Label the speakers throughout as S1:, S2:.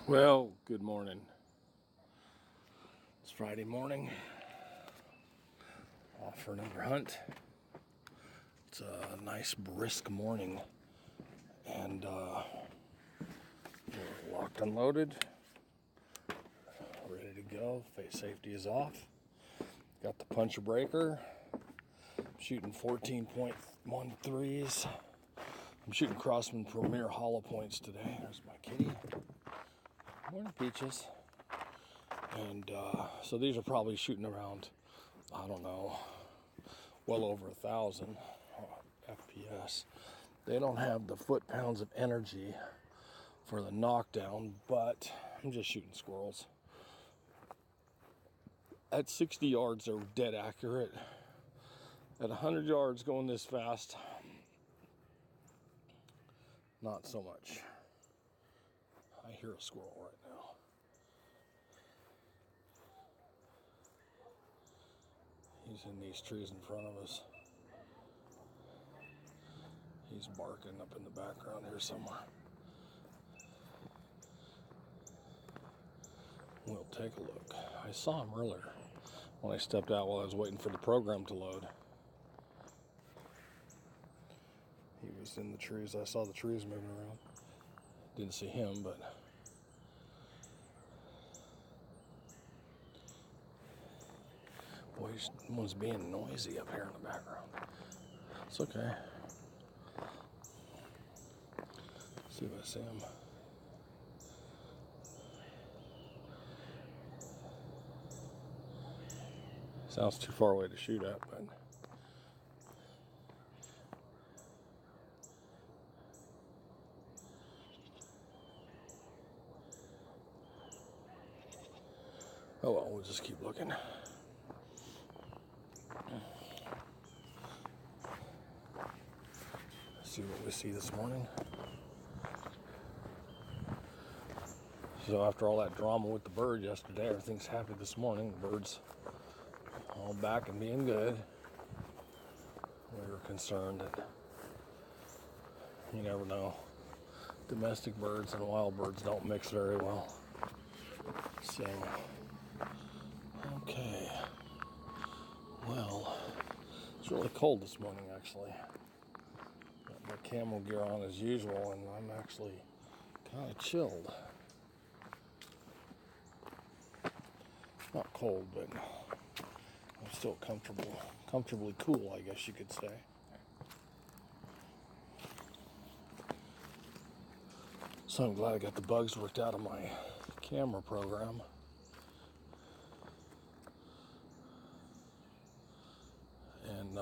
S1: Well, good morning. It's Friday morning. Off for another hunt. It's a nice brisk morning, and we're locked and loaded, ready to go. Face safety is off. Got the puncher breaker. I'm shooting 14.13s. I'm shooting Crossman Premier hollow points today. There's my kitty. Morning, Peaches. And so these are probably shooting around, I don't know, well over 1,000 FPS. They don't have the foot-pounds of energy for the knockdown, but I'm just shooting squirrels. At 60 yards, they're dead accurate. At 100 yards going this fast, not so much. I hear a squirrel right now. He's in these trees in front of us. He's barking up in the background here somewhere. We'll take a look. I saw him earlier when I stepped out while I was waiting for the program to load. He was in the trees. I saw the trees moving around. Didn't see him, but boy, someone's being noisy up here in the background. It's okay. See if I see him. Sounds too far away to shoot at, but oh well, we'll just keep looking. See what we see this morning. So after all that drama with the bird yesterday, everything's happy this morning. The bird's all back and being good. We were concerned that you never know. Domestic birds and wild birds don't mix very well. So, okay. Well, it's really cold this morning actually. Got my camel gear on as usual, and I'm actually kind of chilled. Not cold, but I'm still comfortably cool, I guess you could say. So I'm glad I got the bugs worked out of my camera program. And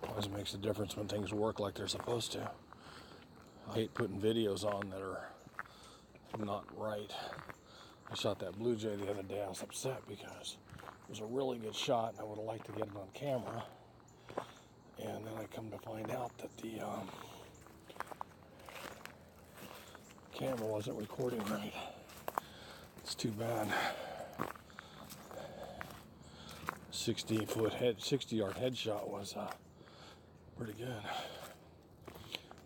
S1: always makes a difference when things work like they're supposed to. I hate putting videos on that are not right. I shot that blue jay the other day. I was upset because it was a really good shot and I would have liked to get it on camera. And then I come to find out that the camera wasn't recording right. It's too bad. 60-yard headshot was pretty good.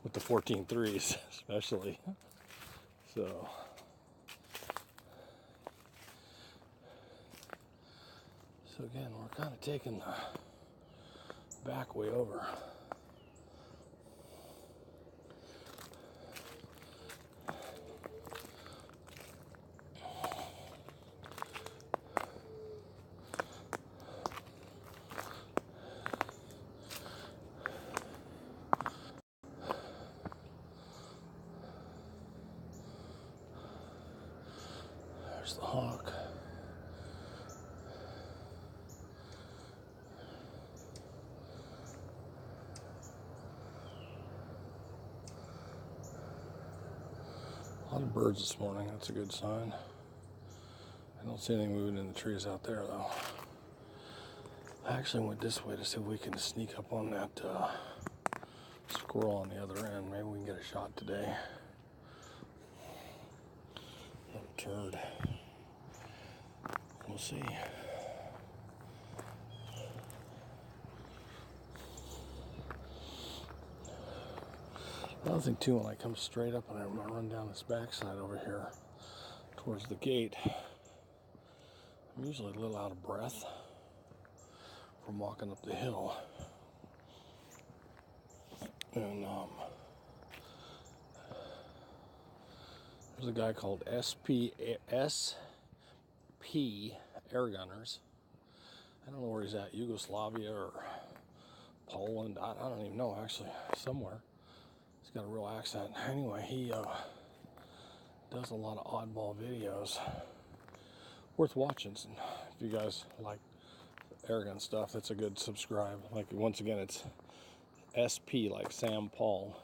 S1: With the 14.3s especially. So again, we're kind of taking the back way over. There's the hawk. A lot of birds this morning, that's a good sign. I don't see anything moving in the trees out there though. I actually went this way to see if we can sneak up on that squirrel on the other end. Maybe we can get a shot today. Little turd. We'll see. Another thing too, when I come straight up and I'm gonna run down this backside over here towards the gate, I'm usually a little out of breath from walking up the hill. And there's a guy called SP Airgunners. I don't know where he's at, Yugoslavia or Poland. I don't even know, actually, somewhere. He's got a real accent. Anyway, he does a lot of oddball videos. Worth watching. If you guys like airgun stuff, that's a good subscribe. Like, once again, it's SP, like Sam Paul,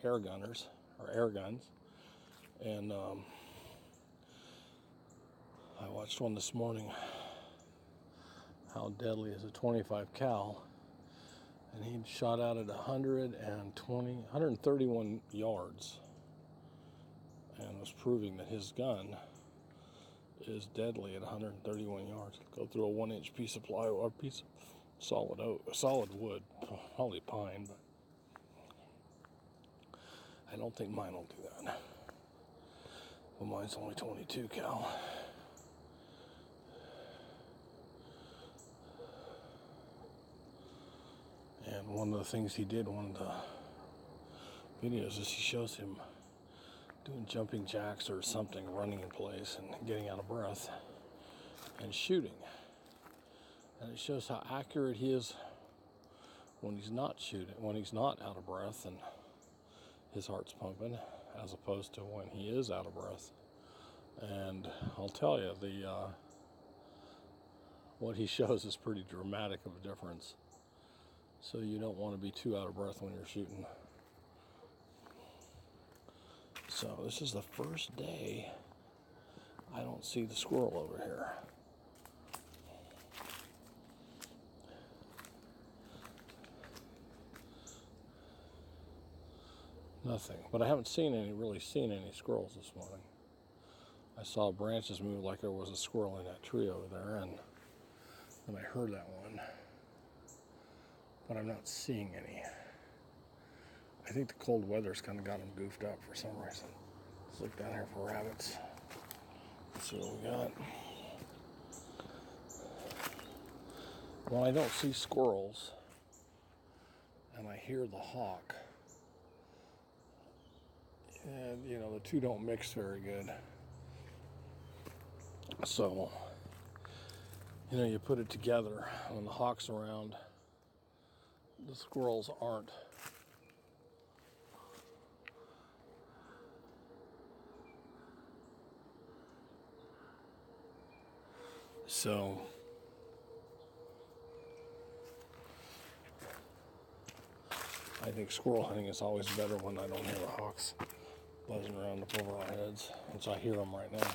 S1: Airgunners, or Airguns. And I watched one this morning, how deadly is a 25 cal, and he'd shot out at 131 yards, and was proving that his gun is deadly at 131 yards. Go through a 1-inch piece of plywood, or piece of solid wood, probably pine, but I don't think mine will do that. Well, mine's only 22 cal. And one of the things he did, one of the videos, is he shows him doing jumping jacks or something, running in place and getting out of breath and shooting. And it shows how accurate he is when he's not shooting, when he's not out of breath and his heart's pumping, as opposed to when he is out of breath. And I'll tell you, what he shows is pretty dramatic of a difference. So you don't want to be too out of breath when you're shooting. So this is the first day I don't see the squirrel over here. Nothing. But I haven't really seen any squirrels this morning. I saw branches move like there was a squirrel in that tree over there, and I heard that one. But I'm not seeing any. I think the cold weather's kind of got them goofed up for some reason. Let's look down here for rabbits. Let's see what we got. Well, I don't see squirrels, and I hear the hawk. And, you know, the two don't mix very good. So, you know, you put it together. When the hawk's around, the squirrels aren't. So, I think squirrel hunting is always better when I don't hear the hawks buzzing around up over our heads, which I hear them right now.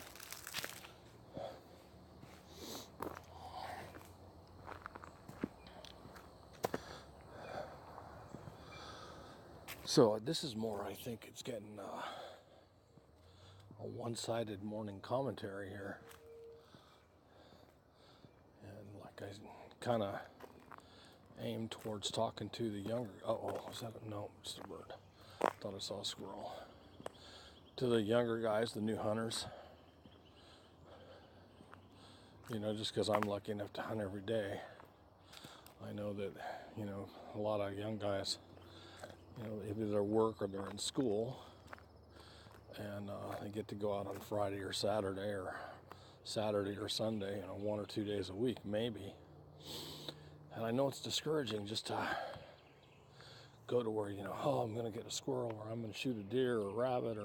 S1: So this is more, I think it's getting a one-sided morning commentary here. And like I kind of aimed towards talking to the younger, is that no, just a bird. Thought I saw a squirrel. To the younger guys, the new hunters. You know, just because I'm lucky enough to hunt every day, I know that, you know, a lot of young guys, you know, either they're work or they're in school, and they get to go out on Friday or Saturday or Sunday, you know, 1 or 2 days a week, maybe. And I know it's discouraging just to go to where, you know, I'm going to get a squirrel, or I'm going to shoot a deer or a rabbit,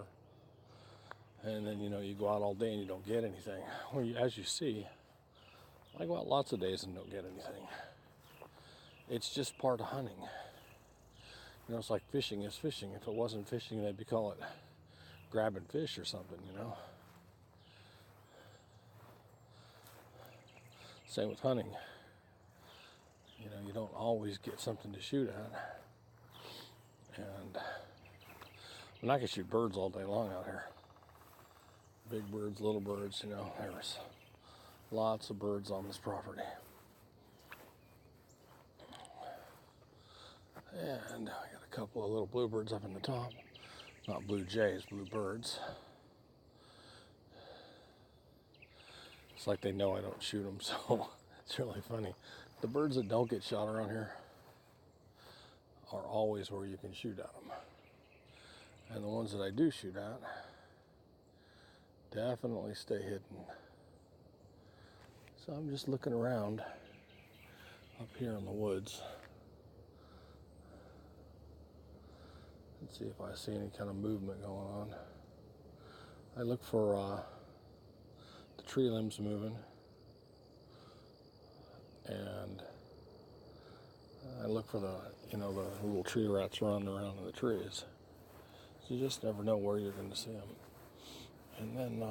S1: and then, you know, you go out all day and you don't get anything. Well, as you see, I go out lots of days and don't get anything. It's just part of hunting. You know, it's like fishing is fishing. If it wasn't fishing, they'd be call it grabbing fish or something, you know. Same with hunting. You know, you don't always get something to shoot at. And I can shoot birds all day long out here. Big birds, little birds, you know, there's lots of birds on this property. And I got a couple of little bluebirds up in the top. Not blue jays, bluebirds. It's like they know I don't shoot them, so it's really funny. The birds that don't get shot around here are always where you can shoot at them. And the ones that I do shoot at definitely stay hidden. So I'm just looking around up here in the woods. Let's see if I see any kind of movement going on. I look for the tree limbs moving, and I look for the little tree rats running around in the trees. So you just never know where you're going to see them. And then,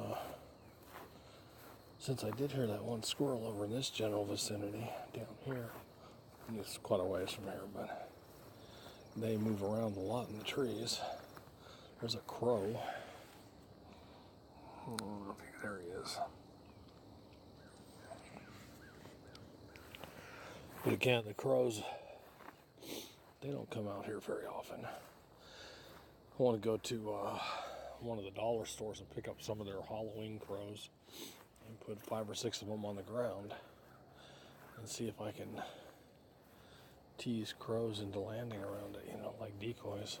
S1: since I did hear that one squirrel over in this general vicinity down here, and it's quite a ways from here, but they move around a lot in the trees. There's a crow. I think there he is. But again, the crows, they don't come out here very often. I want to go to one of the dollar stores and pick up some of their Halloween crows and put 5 or 6 of them on the ground and see if I can tease crows into landing around it, like decoys.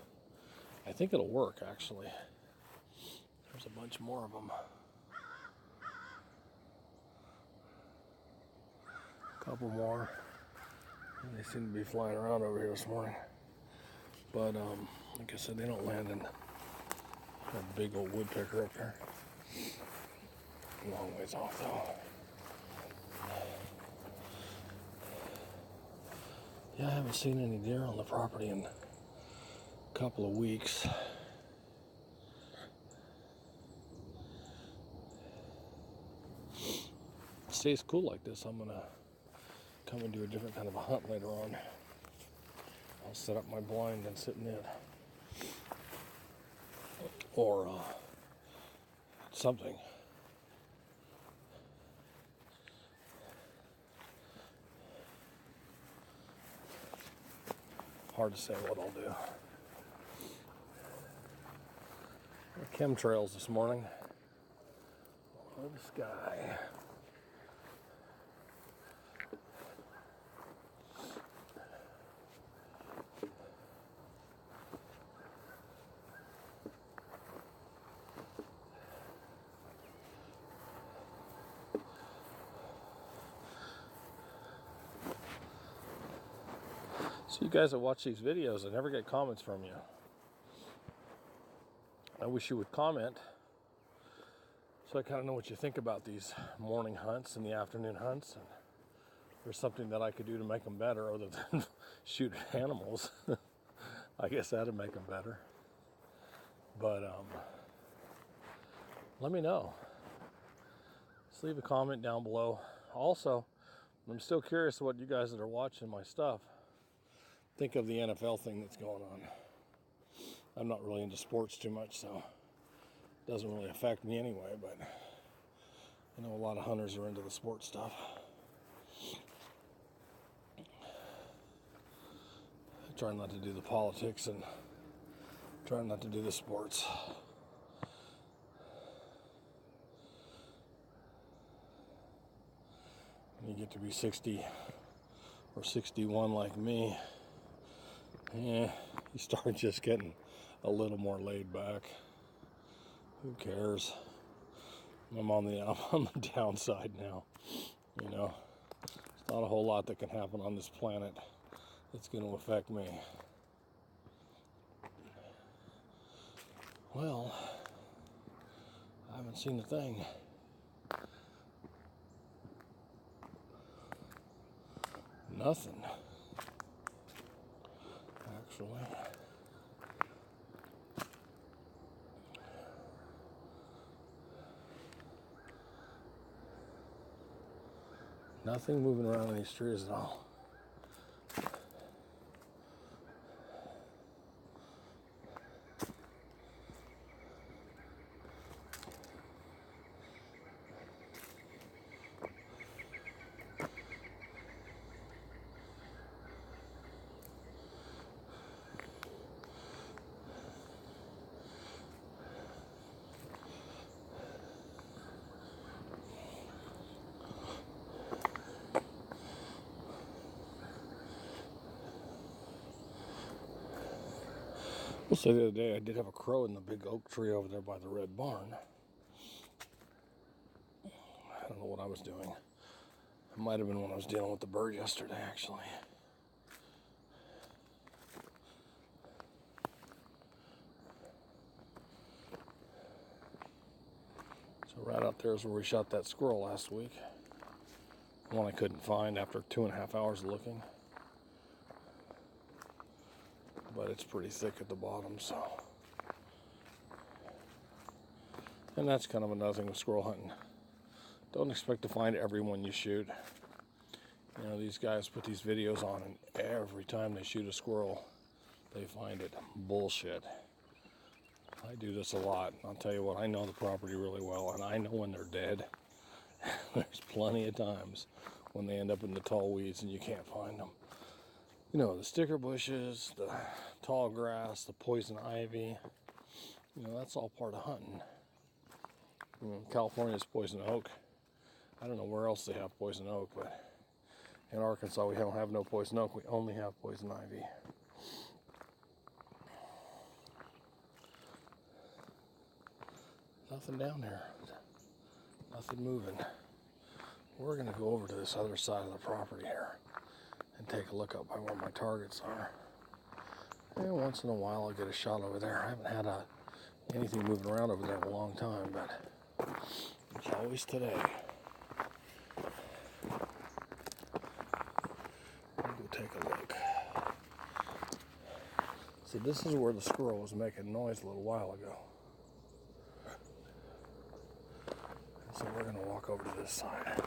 S1: I think it'll work, actually. There's a bunch more of them. A couple more. And they seem to be flying around over here this morning. But, like I said, they don't land in that big old woodpecker up there. A long ways off, though. Yeah, I haven't seen any deer on the property in a couple of weeks. It stays cool like this, I'm gonna come and do a different kind of a hunt later on. I'll set up my blind and sit in it. Or something. Hard to say what I'll do. Chemtrails this morning. Oh, the sky. So you guys that watch these videos, I never get comments from you. I wish you would comment so I kind of know what you think about these morning hunts and the afternoon hunts. And if there's something that I could do to make them better other than shoot animals, I guess that'd make them better. But let me know. Just leave a comment down below. Also, I'm still curious what you guys that are watching my stuff think of the NFL thing that's going on. I'm not really into sports too much, so it doesn't really affect me anyway, but I know a lot of hunters are into the sports stuff. I try not to do the politics and try not to do the sports. When you get to be 60 or 61 like me, you start just getting a little more laid back. Who cares? I'm on the downside now. There's not a whole lot that can happen on this planet that's going to affect me. Well, I haven't seen a thing. Nothing. Actually. Nothing moving around in these trees at all. So the other day I did have a crow in the big oak tree over there by the red barn. I don't know what I was doing. It might have been when I was dealing with the bird yesterday, actually. So right out there is where we shot that squirrel last week. One I couldn't find after 2.5 hours looking. But it's pretty thick at the bottom, so. And that's kind of another thing with squirrel hunting. Don't expect to find every one you shoot. You know, these guys put these videos on, and every time they shoot a squirrel, they find it. Bullshit. I do this a lot. I'll tell you what, I know the property really well, and I know when they're dead. There's plenty of times when they end up in the tall weeds and you can't find them. You know, the sticker bushes, the tall grass, the poison ivy, you know, that's all part of hunting. You know, California's poison oak. I don't know where else they have poison oak, but in Arkansas we don't have no poison oak, we only have poison ivy. Nothing down there, nothing moving. We're gonna go over to this other side of the property here and take a look up by where my targets are. And once in a while I'll get a shot over there. I haven't had anything moving around over there in a long time, but it's always today. I'll go take a look. See, this is where the squirrel was making noise a little while ago. And so we're gonna walk over to this side.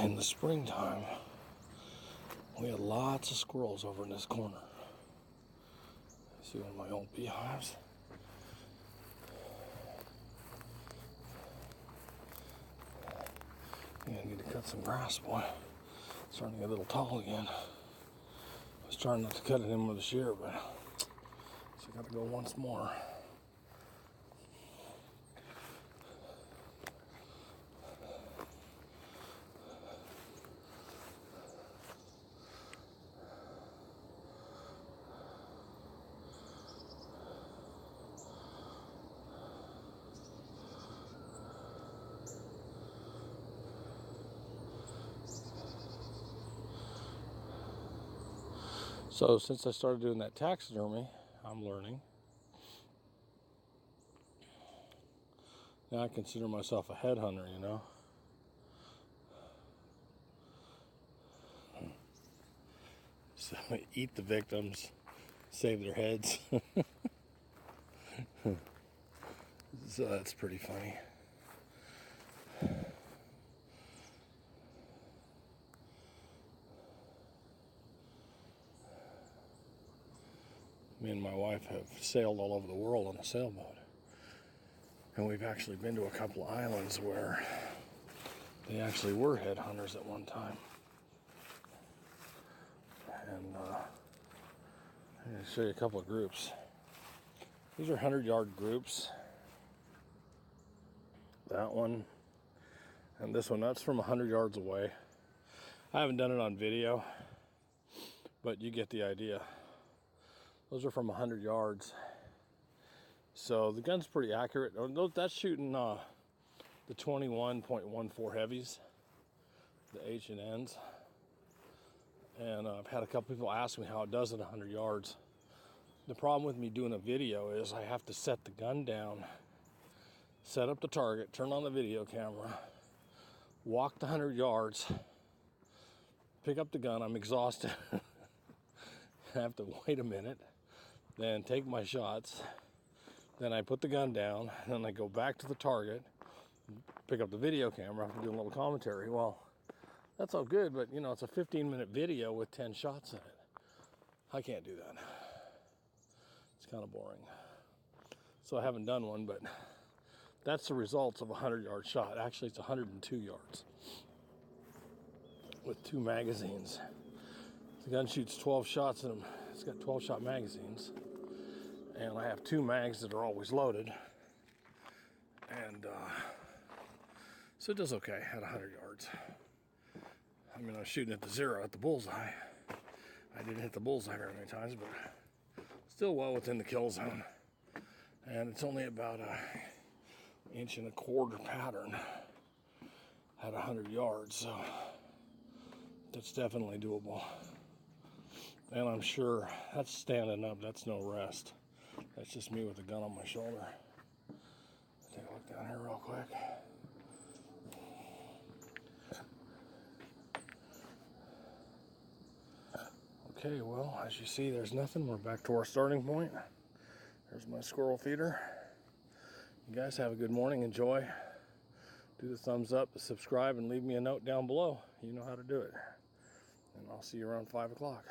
S1: In the springtime, we had lots of squirrels over in this corner. See one of my old beehives? Yeah, I need to cut some grass, boy. It's starting to get a little tall again. I was trying not to cut it in with a shear, but so I gotta go once more. So since I started doing that taxidermy, I'm learning. Now I consider myself a headhunter, you know. So eat the victims, save their heads. So that's pretty funny. Me and my wife have sailed all over the world on a sailboat. And we've actually been to a couple of islands where they actually were headhunters at one time. And I'm going to show you a couple of groups. These are 100-yard groups. That one and this one, that's from 100 yards away. I haven't done it on video, but you get the idea. Those are from 100 yards. So the gun's pretty accurate. That's shooting the 21.14 heavies, the H and N's. And I've had a couple people ask me how it does at 100 yards. The problem with me doing a video is I have to set the gun down, set up the target, turn on the video camera, walk the 100 yards, pick up the gun. I'm exhausted. I have to wait a minute, then take my shots, then I put the gun down, and then I go back to the target, pick up the video camera after doing a little commentary. Well, that's all good, but you know, it's a 15-minute video with 10 shots in it. I can't do that. It's kind of boring. So I haven't done one, but that's the results of a 100-yard shot. Actually, it's 102 yards with 2 magazines. The gun shoots 12 shots in them. It's got 12-shot magazines, and I have 2 mags that are always loaded, and so it does okay at 100 yards. I mean, I was shooting at the 0 at the bullseye. I didn't hit the bullseye very many times, but still well within the kill zone. And it's only about an 1.25 inch pattern at 100 yards, so that's definitely doable. And I'm sure that's standing up, that's no rest. That's just me with a gun on my shoulder. Take a look down here real quick. Okay, well, as you see, there's nothing. We're back to our starting point. There's my squirrel feeder. You guys have a good morning. Enjoy. Do the thumbs up, subscribe, and leave me a note down below. You know how to do it. And I'll see you around 5 o'clock.